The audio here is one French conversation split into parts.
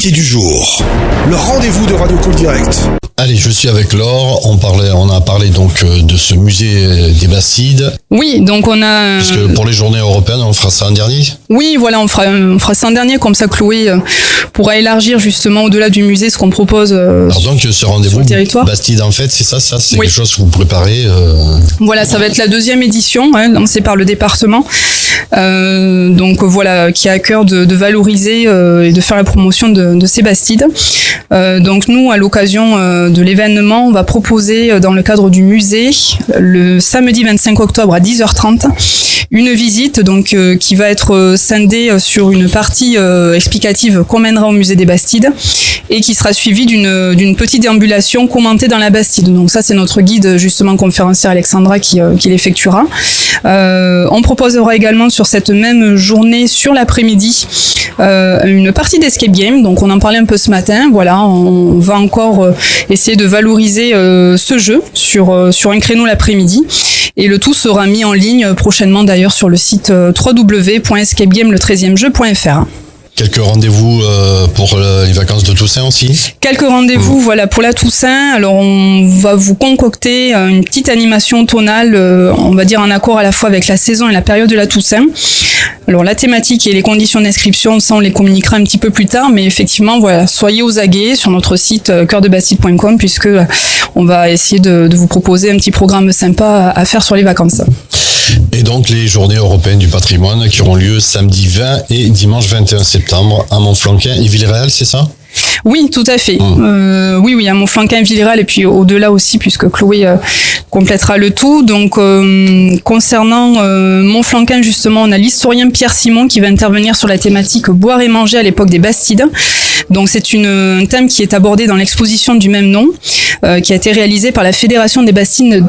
l'invité du jour. Le rendez-vous de Radio Call Direct. Allez, je suis avec Laure. On a parlé donc de ce musée des Bastides. Oui, donc on a... Puisque pour les journées européennes, on fera ça en dernier. Oui, voilà, on fera ça en dernier, comme ça Chloé pourra élargir justement au-delà du musée ce qu'on propose Alors donc ce rendez-vous Bastide en fait, c'est ça c'est quelque chose que vous préparez Voilà, ça va être la 2e édition, lancée par le département. Donc voilà, qui a à cœur de valoriser et de faire la promotion de ces Bastides. Donc nous, à l'occasion de l'événement, on va proposer dans le cadre du musée, le samedi 25 octobre à 10h30, une visite donc qui va être scindée sur une partie explicative qu'on mènera au musée des Bastides et qui sera suivie d'une petite déambulation commentée dans la Bastide. Donc ça, c'est notre guide justement conférencière Alexandra qui l'effectuera. On proposera également sur cette même journée, sur l'après-midi, une partie d'escape game. Donc on en parlait un peu ce matin. Voilà, on va encore essayer de valoriser ce jeu sur un créneau l'après-midi. Et le tout sera mis en ligne prochainement d'ailleurs sur le site www.escapegamele13ejeu.fr. Quelques rendez-vous pour les vacances de Toussaint aussi. Quelques rendez-vous, voilà, pour la Toussaint. Alors, on va vous concocter une petite animation tonale, on va dire en accord à la fois avec la saison et la période de la Toussaint. Alors, la thématique et les conditions d'inscription, ça, on les communiquera un petit peu plus tard, mais effectivement, voilà, soyez aux aguets sur notre site coeurdebastide.com puisque on va essayer de vous proposer un petit programme sympa à faire sur les vacances. Et donc les journées européennes du patrimoine qui auront lieu samedi 20 et dimanche 21 septembre à Montflanquin et Villeréal, c'est ça ? Oui, tout à fait. Oui, à Montflanquin, Villeréal et puis au-delà aussi puisque Chloé complétera le tout. Donc concernant Montflanquin justement, on a l'historien Pierre Simon qui va intervenir sur la thématique boire et manger à l'époque des Bastides. Donc c'est un thème qui est abordé dans l'exposition du même nom, qui a été réalisée par la Fédération des Bastides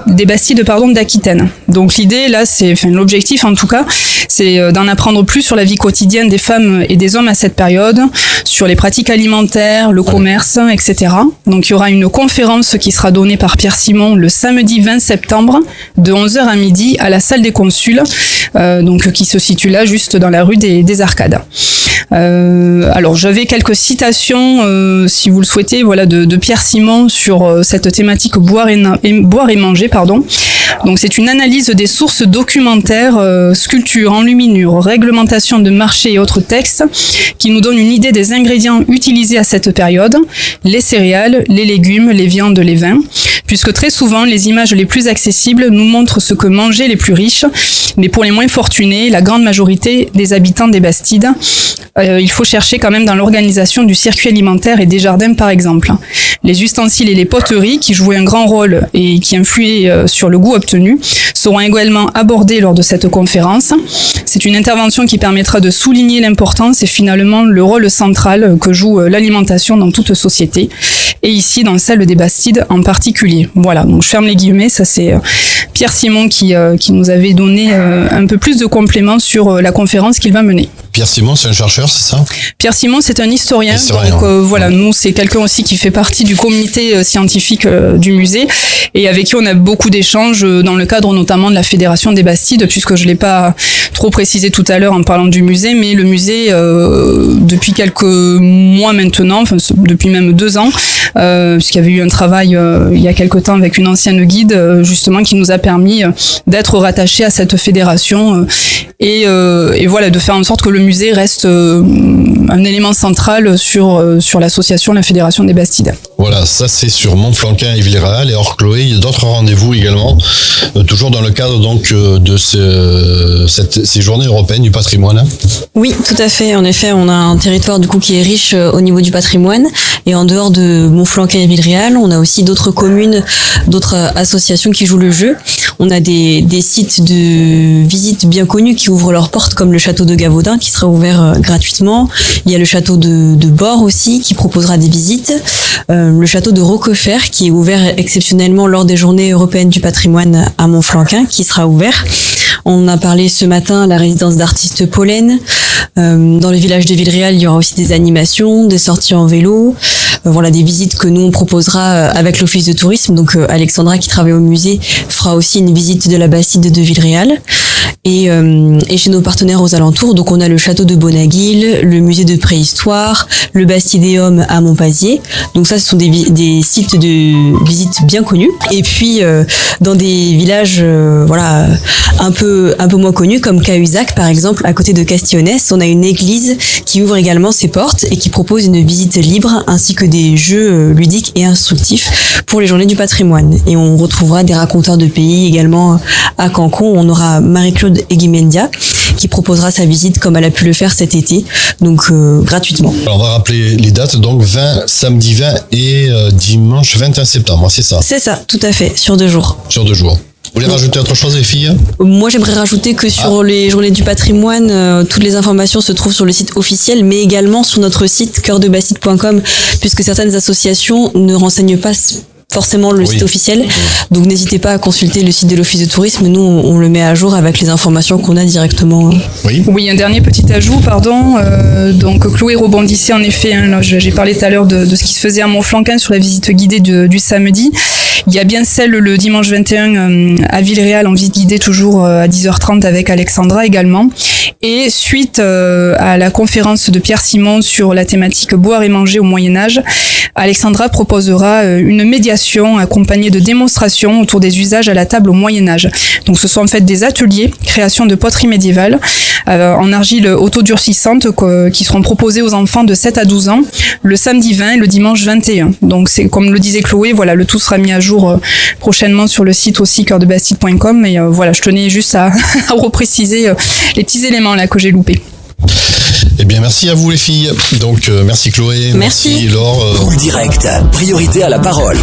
d'Aquitaine. Donc l'idée là, l'objectif en tout cas, c'est d'en apprendre plus sur la vie quotidienne des femmes et des hommes à cette période, sur les pratiques alimentaires, le commerce, etc. Donc il y aura une conférence qui sera donnée par Pierre Simon le samedi 20 septembre de 11h à midi à la salle des consuls, donc qui se situe là juste dans la rue des Arcades. Alors j'avais quelques citations si vous le souhaitez, voilà, de Pierre Simon sur cette thématique boire et manger, pardon. Donc c'est une analyse des sources documentaires, sculptures, enluminures, réglementation de marché et autres textes qui nous donnent une idée des ingrédients utilisés à cette période, les céréales, les légumes, les viandes, les vins, puisque très souvent les images les plus accessibles nous montrent ce que mangeaient les plus riches, mais pour les moins fortunés, la grande majorité des habitants des Bastides, il faut chercher quand même dans l'organisation du circuit alimentaire et des jardins par exemple. Les ustensiles et les poteries qui jouaient un grand rôle et qui influaient sur le goût obtenu seront également abordés lors de cette conférence. C'est une intervention qui permettra de souligner l'importance et finalement le rôle central que joue l'alimentation dans toute société et ici dans celle des Bastides en particulier. Voilà, donc je ferme les guillemets, ça c'est Pierre Simon qui nous avait donné un peu plus de compléments sur la conférence qu'il va mener. Pierre Simon, c'est un chercheur, c'est ça ? Pierre Simon, c'est un historien. Donc voilà, nous, c'est quelqu'un aussi qui fait partie du comité scientifique du musée et avec qui on a beaucoup d'échanges dans le cadre notamment de la Fédération des Bastides, puisque je l'ai pas trop précisé tout à l'heure en parlant du musée, mais le musée, depuis quelques mois maintenant, enfin depuis même 2 ans, puisqu'il y avait eu un travail il y a quelque temps avec une ancienne guide, justement, qui nous a permis d'être rattachés à cette fédération et voilà, de faire en sorte que le musée reste un élément central sur l'association, la Fédération des Bastides. Voilà, ça c'est sur Montflanquin et Villeréal. Et hors Chloé, il y a d'autres rendez-vous également, toujours dans le cadre donc de ces journées européennes du patrimoine. Oui, tout à fait. En effet, on a un territoire du coup qui est riche au niveau du patrimoine. Et en dehors de Montflanquin et Villeréal, on a aussi d'autres communes, d'autres associations qui jouent le jeu. On a des sites de visite bien connus qui ouvrent leurs portes, comme le château de Gavaudin qui sera ouvert gratuitement. Il y a le château de Bord aussi qui proposera des visites. Le château de Roquefort qui est ouvert exceptionnellement lors des journées européennes du patrimoine à Montflanquin qui sera ouvert. On a parlé ce matin à la résidence d'artistes Pollen. Dans le village de Villeréal, il y aura aussi des animations, des sorties en vélo, voilà, des visites que nous on proposera avec l'office de tourisme. Donc Alexandra qui travaille au musée fera aussi une visite de la Bastide de Villeréal. et chez nos partenaires aux alentours. Donc on a le château de Bonaguil, le musée de préhistoire, le Bastidéum à Montpazier. Donc ça, ce sont des sites de visite bien connus. Et puis dans des villages un peu moins connus comme Cahuzac par exemple, à côté de Castillonnès, on a une église qui ouvre également ses portes et qui propose une visite libre ainsi que des jeux ludiques et instructifs pour les journées du patrimoine. Et on retrouvera des raconteurs de pays également à Cancun. On aura Marie-Claude Eguimendia qui proposera sa visite comme elle a pu le faire cet été, donc gratuitement. Alors on va rappeler les dates, donc samedi 20 et dimanche 21 septembre, c'est ça? C'est ça, tout à fait, sur 2 jours. Sur 2 jours. Vous voulez rajouter autre chose, les filles? Moi, j'aimerais rajouter que sur les journées du patrimoine, toutes les informations se trouvent sur le site officiel, mais également sur notre site cœurdebastide.com, puisque certaines associations ne renseignent pas forcément le site officiel. Donc n'hésitez pas à consulter le site de l'Office de tourisme. Nous, on le met à jour avec les informations qu'on a directement. Oui, un dernier petit ajout, donc Chloé rebondissait en effet, là, j'ai parlé tout à l'heure de ce qui se faisait à Montflanquin sur la visite guidée du samedi. Il y a bien celle le dimanche 21 à Villeréal en visite guidée toujours à 10h30 avec Alexandra également. Et suite à la conférence de Pierre Simon sur la thématique boire et manger au Moyen-Âge, Alexandra proposera une médiation accompagnée de démonstrations autour des usages à la table au Moyen-Âge. Donc ce sont en fait des ateliers, création de poterie médiévale en argile autodurcissante qui seront proposés aux enfants de 7 à 12 ans le samedi 20 et le dimanche 21. Donc c'est comme le disait Chloé, le tout sera mis à jour prochainement sur le site aussi cœurdebastide.com. Et je tenais juste à repréciser les petits éléments là que j'ai loupés. Eh bien, merci à vous les filles. Donc, merci Chloé. Merci Laure. Cool Direct, priorité à la parole.